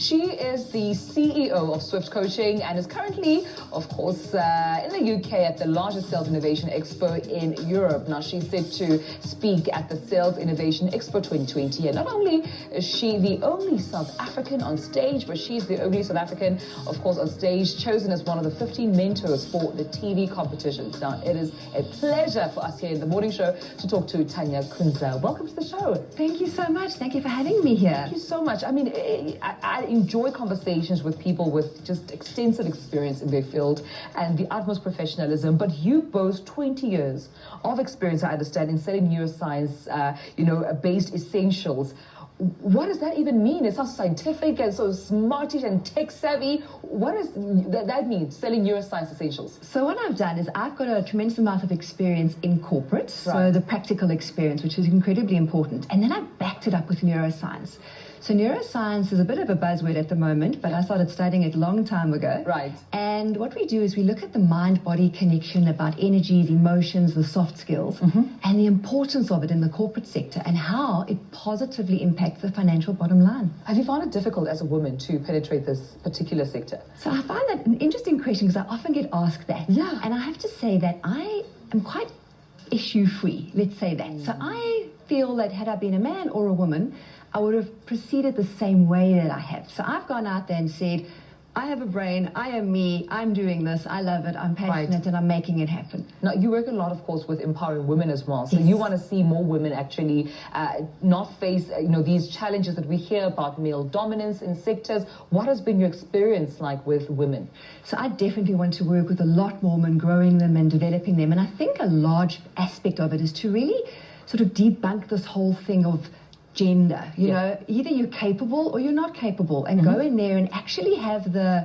She is the CEO of Swift Coaching and is currently, of course, in the UK at the largest Sales Innovation Expo in Europe. Now, she's set to speak at the Sales Innovation Expo 2020. And not only is she the only South African on stage, but she's the only South African, of course, on stage, chosen as one of the 15 mentors for the TV competitions. Now, it is a pleasure for us here in the morning show to talk to Tanya Kunze. Welcome to the show. Thank you so much. Thank you for having me here. Thank you so much. I mean, I enjoy conversations with people with just extensive experience in their field and the utmost professionalism, but you boast 20 years of experience, I understand, in selling neuroscience, based essentials. What does that even mean? It's so scientific and so smartish and tech savvy. What does that mean, selling neuroscience essentials? So what I've done is I've got a tremendous amount of experience in corporate, so the practical experience, which is incredibly important. And then I backed it up with neuroscience. So neuroscience is a bit of a buzzword at the moment, but I started studying it a long time ago. Right. And what we do is we look at the mind-body connection about energies, emotions, the soft skills, and the importance of it in the corporate sector and how it positively impacts the financial bottom line. Have you found it difficult as a woman to penetrate this particular sector? So I find that an interesting question because I often get asked that. Yeah. And I have to say that I am quite issue-free, let's say that. So I feel that had I been a man or a woman, I would have proceeded the same way that I have. So I've gone out there and said, I have a brain, I am me, I'm doing this, I love it, I'm passionate, and I'm making it happen. Now, you work a lot, of course, with empowering women as well. So you want to see more women actually not face, these challenges that we hear about male dominance in sectors. What has been your experience like with women? So I definitely want to work with a lot more women, growing them and developing them. And I think a large aspect of it is to really sort of debunk this whole thing of gender, either you're capable or you're not capable, and go in there and actually have the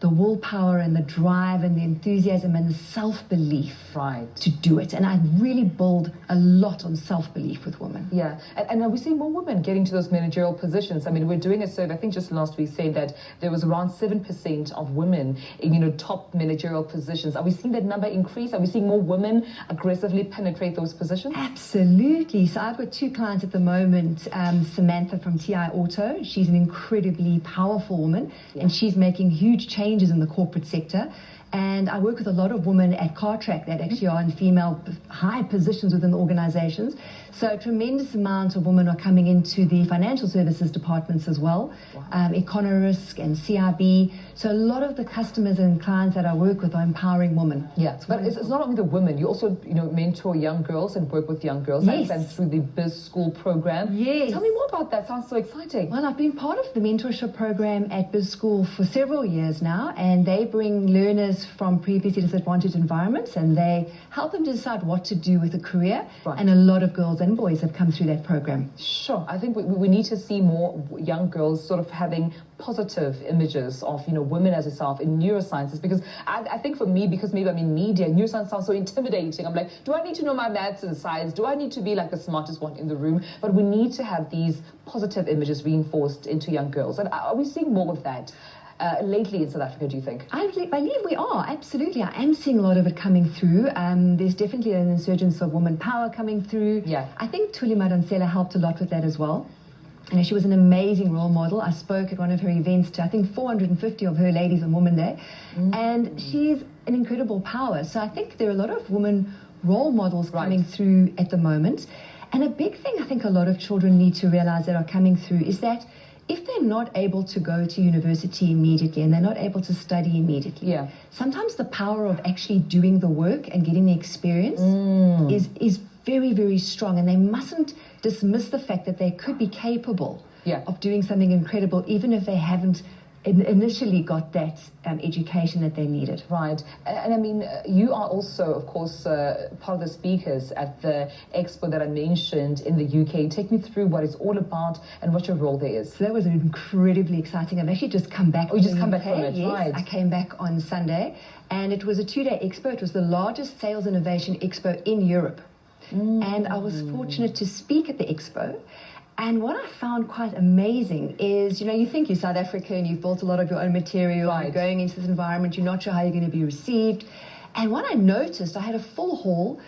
willpower and the drive and the enthusiasm and the self-belief to do it. And I really build a lot on self-belief with women. Yeah, and we're seeing more women getting to those managerial positions. I mean, we're doing a survey, I think just last week, saying that there was around 7% of women in, top managerial positions. Are we seeing that number increase? Are we seeing more women aggressively penetrate those positions? Absolutely. So I've got 2 clients at the moment, Samantha from TI Auto. She's an incredibly powerful woman, and she's making huge changes in the corporate sector. And I work with a lot of women at CarTrack that actually are in female high positions within the organizations. So a tremendous amount of women are coming into the financial services departments as well, Econorisk and CIB. So a lot of the customers and clients that I work with are empowering women. Yeah, but it's not only the women. You also, mentor young girls and work with young girls. Yes. And through the Biz School program. Yes. Tell me more about that. Sounds so exciting. Well, I've been part of the mentorship program at Biz School for several years now, and they bring learners from previously disadvantaged environments, and they help them to decide what to do with a career. Right. And a lot of girls and boys have come through that program. Sure. I think we need to see more young girls sort of having positive images of, women as yourself in neurosciences, because I think for me, because maybe I'm in media, neuroscience sounds so intimidating. I'm like, do I need to know my maths and science? Do I need to be like the smartest one in the room? But we need to have these positive images reinforced into young girls. And are we seeing more of that lately in South Africa, do you think? I believe we are, absolutely. I am seeing a lot of it coming through. There's definitely an insurgence of woman power coming through. Yeah. I think Thuli Madonsela helped a lot with that as well. And she was an amazing role model. I spoke at one of her events to, I think, 450 of her ladies on Women Day. And she's an incredible power. So I think there are a lot of women role models coming through at the moment. And a big thing I think a lot of children need to realize that are coming through is that if they're not able to go to university immediately and they're not able to study immediately, sometimes the power of actually doing the work and getting the experience is very, very strong. And they mustn't dismiss the fact that they could be capable of doing something incredible, even if they haven't initially got that education that they needed. Right. And I mean, you are also, of course, part of the speakers at the expo that I mentioned in the UK. Take me through what it's all about and what your role there is. So that was incredibly exciting. I've actually just come back. Oh, you just come back from it, yes, right. I came back on Sunday, and it was a 2-day expo. It was the largest sales innovation expo in Europe. And I was fortunate to speak at the expo. And what I found quite amazing is, you think you're South African, you've built a lot of your own material, you're going into this environment, you're not sure how you're going to be received. And what I noticed, I had a full hall,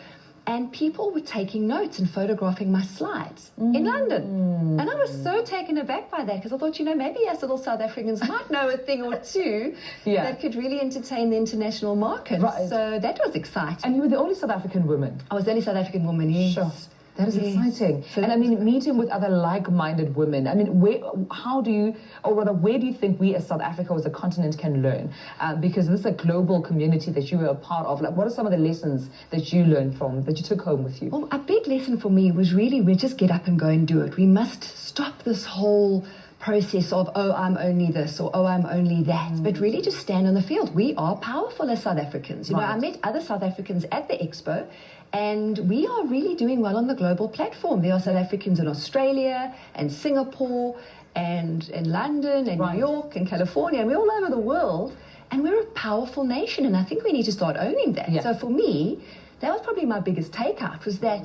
and people were taking notes and photographing my slides in London. And I was so taken aback by that, because I thought, maybe us little South Africans might know a thing or two that could really entertain the international market. Right. So that was exciting. And you were the only South African woman? I was the only South African woman, yes. Sure. That is exciting. So, and I mean, meeting with other like-minded women, I mean, where do you think we as South Africa, as a continent, can learn? Because this is a global community that you were a part of. Like, what are some of the lessons that you learned from, that you took home with you? Well, a big lesson for me was really, we just get up and go and do it. We must stop this whole process of, oh, I'm only this, or oh, I'm only that, but really just stand on the field. We are powerful as South Africans. You know, I met other South Africans at the expo, and we are really doing well on the global platform. There are South Africans in Australia and Singapore and in London and New York and California, and we're all over the world, and we're a powerful nation, and I think we need to start owning that. So for me, that was probably my biggest takeout, was that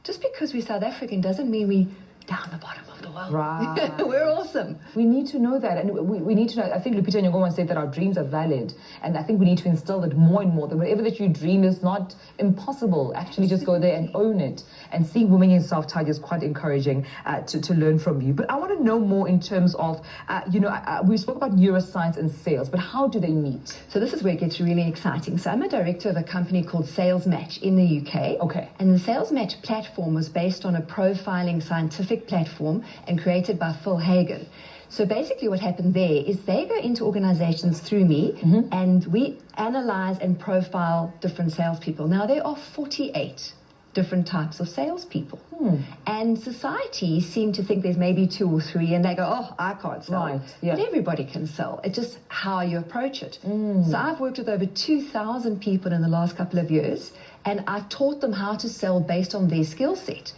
just because we're South African doesn't mean we down the bottom of the world. Right. We're awesome. We need to know that, and we need to know. I think Lupita Nyong'o said that our dreams are valid, and I think we need to instill that more and more, that whatever that you dream is not impossible. Actually, just go there and own it. And seeing women yourself, Tanya, is quite encouraging to learn from you. But I want to know more in terms of, we spoke about neuroscience and sales, but how do they meet? So this is where it gets really exciting. So I'm a director of a company called Sales Match in the UK. Okay. And the Sales Match platform was based on a profiling scientific platform and created by Phil Hagen. So basically what happened there is they go into organizations through me, and we analyze and profile different salespeople. Now, there are 48 different types of salespeople. And society seem to think there's maybe 2 or 3, and they go, oh, I can't sell. But everybody can sell. It's just how you approach it. So I've worked with over 2,000 people in the last couple of years, and I've taught them how to sell based on their skill set.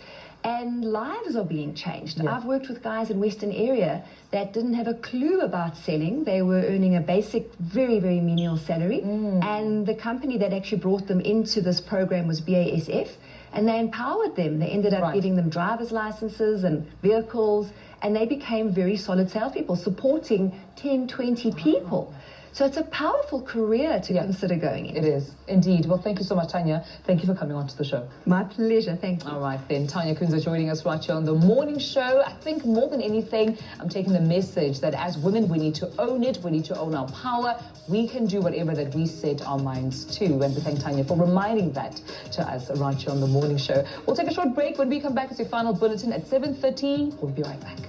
And lives are being changed. I've worked with guys in Western area that didn't have a clue about selling. They were earning a basic, very, very menial salary. And the company that actually brought them into this program was BASF. And they empowered them. They ended up giving them driver's licenses and vehicles. And they became very solid salespeople, supporting 10, 20 people. So it's a powerful career to consider going into. It is, indeed. Well, thank you so much, Tanya. Thank you for coming on to the show. My pleasure, thank you. All right, then. Tanya Kunze joining us right here on the morning show. I think more than anything, I'm taking the message that as women, we need to own it. We need to own our power. We can do whatever that we set our minds to. And we thank Tanya for reminding that to us right here on the morning show. We'll take a short break. When we come back, it's your final bulletin at 7:30. We'll be right back.